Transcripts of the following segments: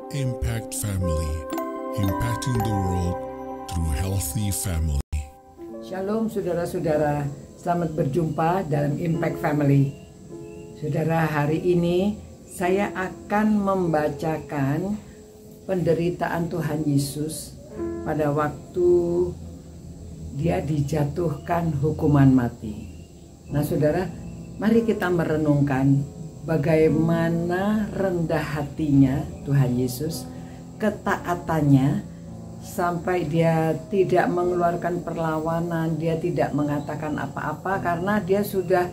Impact Family, impacting the world through healthy family. Shalom saudara-saudara, selamat berjumpa dalam Impact Family. Saudara, hari ini saya akan membacakan penderitaan Tuhan Yesus pada waktu dia dijatuhkan hukuman mati. Nah saudara, mari kita merenungkan bagaimana rendah hatinya Tuhan Yesus, ketaatannya sampai dia tidak mengeluarkan perlawanan, dia tidak mengatakan apa-apa karena dia sudah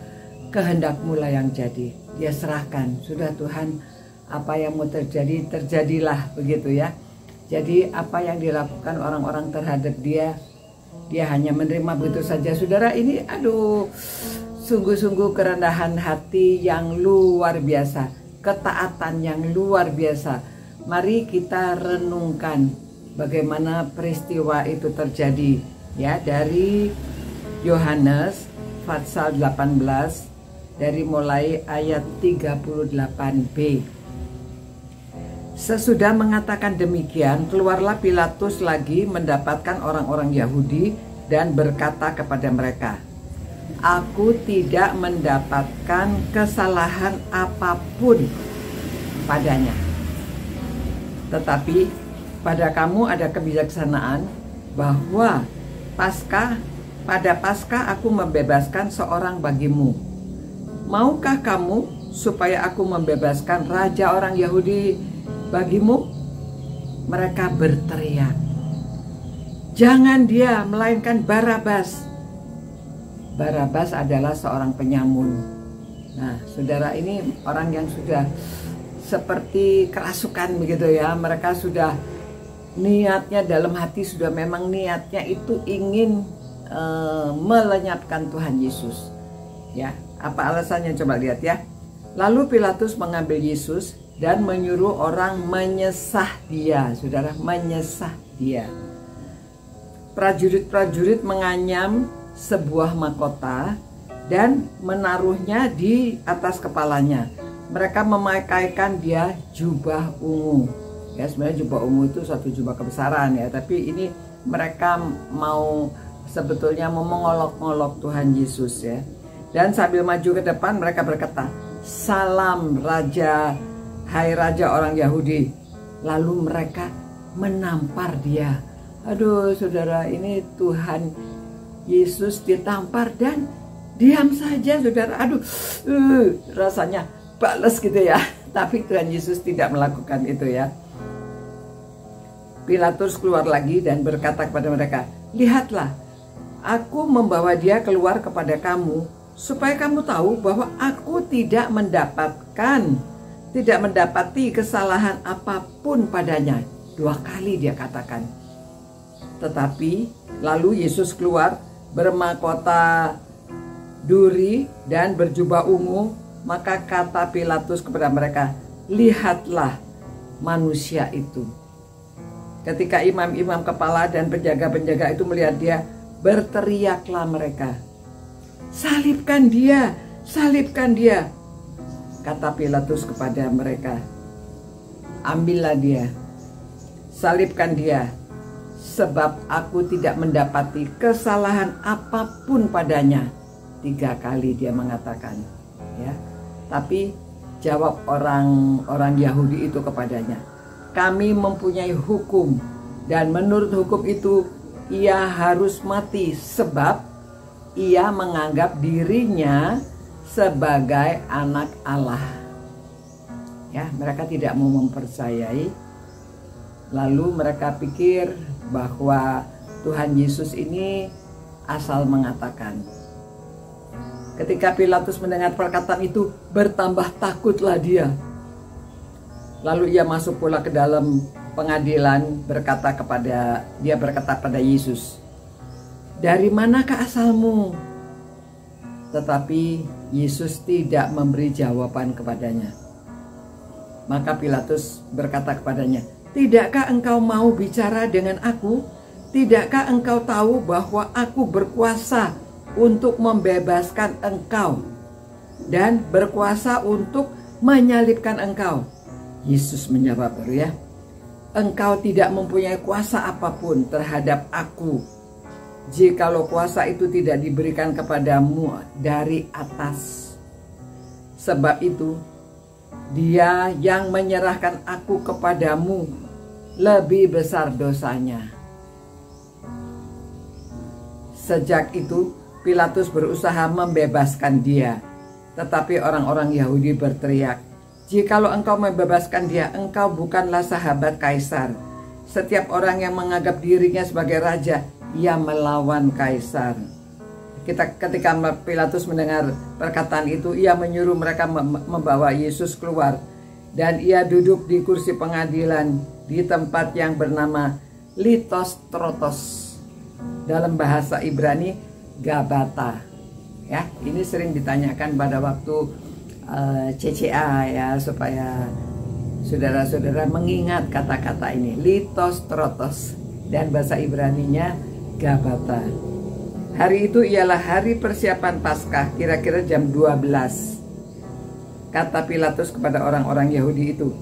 kehendak-Mu lah yang jadi. Dia serahkan, sudah Tuhan, apa yang mau terjadi, terjadilah, begitu ya. Jadi apa yang dilakukan orang-orang terhadap dia hanya menerima begitu saja. Saudara, ini sungguh-sungguh kerendahan hati yang luar biasa, ketaatan yang luar biasa. Mari kita renungkan bagaimana peristiwa itu terjadi ya, dari Yohanes pasal 18 dari mulai ayat 38b. Sesudah mengatakan demikian, keluarlah Pilatus lagi mendapatkan orang-orang Yahudi dan berkata kepada mereka, "Aku tidak mendapatkan kesalahan apapun padanya. Tetapi pada kamu ada kebijaksanaan bahwa pada Paskah aku membebaskan seorang bagimu. Maukah kamu supaya aku membebaskan raja orang Yahudi bagimu?" Mereka berteriak, "Jangan dia, melainkan Barabas." Barabas adalah seorang penyamun. Nah, saudara, ini orang yang sudah seperti kerasukan begitu ya. Mereka sudah niatnya dalam hati, sudah memang niatnya itu ingin melenyapkan Tuhan Yesus. Ya, apa alasannya, coba lihat ya. Lalu Pilatus mengambil Yesus dan menyuruh orang menyesah dia, saudara, menyesah dia. Prajurit-prajurit menganyam sebuah mahkota dan menaruhnya di atas kepalanya. Mereka memakaikan dia jubah ungu. Ya, sebenarnya jubah ungu itu suatu jubah kebesaran ya, tapi ini mereka sebetulnya mau mengolok-olok Tuhan Yesus ya. Dan sambil maju ke depan mereka berkata, "Salam Raja, hai Raja orang Yahudi." Lalu mereka menampar dia. Aduh saudara, ini Tuhan Yesus ditampar dan diam saja, saudara. Rasanya bales gitu ya. Tapi Tuhan Yesus tidak melakukan itu ya. Pilatus keluar lagi dan berkata kepada mereka, "Lihatlah, aku membawa dia keluar kepada kamu, supaya kamu tahu bahwa aku tidak mendapati kesalahan apapun padanya." 2 kali dia katakan. Tetapi lalu Yesus keluar bermahkota duri dan berjubah ungu. Maka kata Pilatus kepada mereka, "Lihatlah manusia itu." Ketika imam-imam kepala dan penjaga-penjaga itu melihat dia, berteriaklah mereka, "Salibkan dia, salibkan dia." Kata Pilatus kepada mereka, "Ambillah dia, salibkan dia, sebab aku tidak mendapati kesalahan apapun padanya." 3 kali dia mengatakan ya. Tapi jawab orang Yahudi itu kepadanya, "Kami mempunyai hukum, dan menurut hukum itu ia harus mati, sebab ia menganggap dirinya sebagai anak Allah." Ya, mereka tidak mau mempercayai. Lalu mereka pikir bahwa Tuhan Yesus ini asal mengatakan. Ketika Pilatus mendengar perkataan itu, bertambah takutlah dia. Lalu ia masuk pula ke dalam pengadilan, berkata pada Yesus, "Dari manakah asalmu?" Tetapi Yesus tidak memberi jawaban kepadanya. Maka Pilatus berkata kepadanya, "Tidakkah engkau mau bicara dengan aku? Tidakkah engkau tahu bahwa aku berkuasa untuk membebaskan engkau dan berkuasa untuk menyalibkan engkau?" Yesus menjawab, ya, engkau tidak mempunyai kuasa apapun terhadap aku, jikalau kuasa itu tidak diberikan kepadamu dari atas. Sebab itu, dia yang menyerahkan aku kepadamu lebih besar dosanya. Sejak itu, Pilatus berusaha membebaskan dia. Tetapi orang-orang Yahudi berteriak, "Jikalau engkau membebaskan dia, engkau bukanlah sahabat Kaisar. Setiap orang yang menganggap dirinya sebagai raja, ia melawan Kaisar." Ketika Pilatus mendengar perkataan itu, ia menyuruh mereka membawa Yesus keluar. Dan ia duduk di kursi pengadilan di tempat yang bernama Litostrotos. Dalam bahasa Ibrani, Gabata. Ya, ini sering ditanyakan pada waktu CCA ya, supaya saudara-saudara mengingat kata-kata ini, Litostrotos, dan bahasa Ibraninya Gabata. Hari itu ialah hari persiapan Paskah, kira-kira jam 12. Kata Pilatus kepada orang-orang Yahudi itu,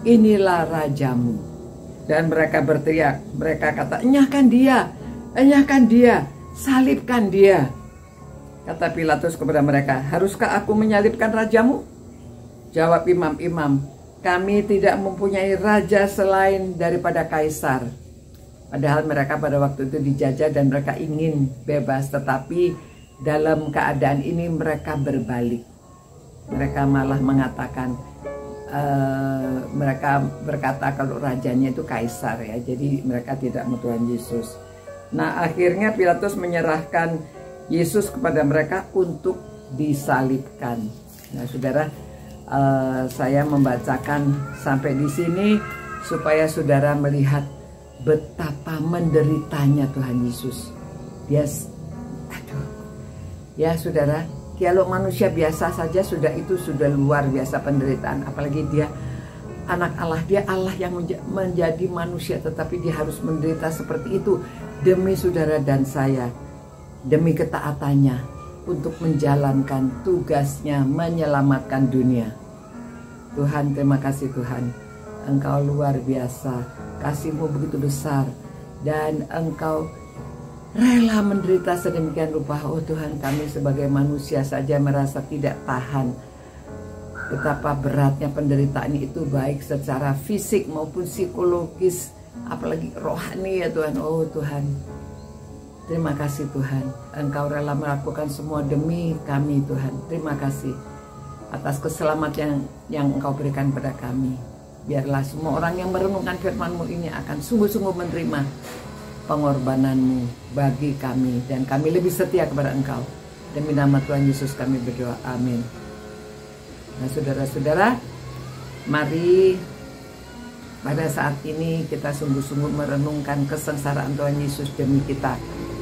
"Inilah rajamu." Dan mereka berteriak, mereka kata, "Enyahkan dia, enyahkan dia, salibkan dia." Kata Pilatus kepada mereka, "Haruskah aku menyalibkan rajamu?" Jawab imam-imam, "Kami tidak mempunyai raja selain daripada Kaisar." Padahal mereka pada waktu itu dijajah dan mereka ingin bebas. Tetapi dalam keadaan ini mereka berbalik. Mereka malah mengatakan, mereka berkata kalau rajanya itu Kaisar ya. Jadi mereka tidak mau Tuhan Yesus. Nah, akhirnya Pilatus menyerahkan Yesus kepada mereka untuk disalibkan. Nah, saudara, saya membacakan sampai di sini supaya saudara melihat betapa menderitanya Tuhan Yesus. Ya saudara, kalau manusia biasa saja itu sudah luar biasa penderitaan. Apalagi dia anak Allah, dia Allah yang menjadi manusia, tetapi dia harus menderita seperti itu demi saudara dan saya, demi ketaatannya untuk menjalankan tugasnya menyelamatkan dunia. Tuhan, terima kasih Tuhan, Engkau luar biasa, kasih-Mu begitu besar, dan Engkau rela menderita sedemikian rupa. Oh Tuhan, kami sebagai manusia saja merasa tidak tahan betapa beratnya penderitaan itu, baik secara fisik maupun psikologis, apalagi rohani ya Tuhan. Oh Tuhan, terima kasih Tuhan, Engkau rela melakukan semua demi kami Tuhan. Terima kasih atas keselamatan yang Engkau berikan pada kami. Biarlah semua orang yang merenungkan firman-Mu ini akan sungguh-sungguh menerima pengorbanan-Mu bagi kami, dan kami lebih setia kepada Engkau. Demi nama Tuhan Yesus kami berdoa, amin. Nah saudara-saudara, mari pada saat ini kita sungguh-sungguh merenungkan kesengsaraan Tuhan Yesus demi kita,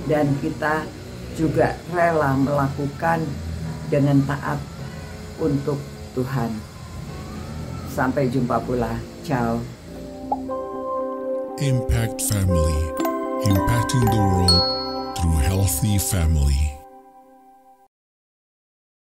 dan kita juga rela melakukan dengan taat untuk Tuhan. Sampai jumpa pula. Ciao. Impact Family, impacting the world through healthy family.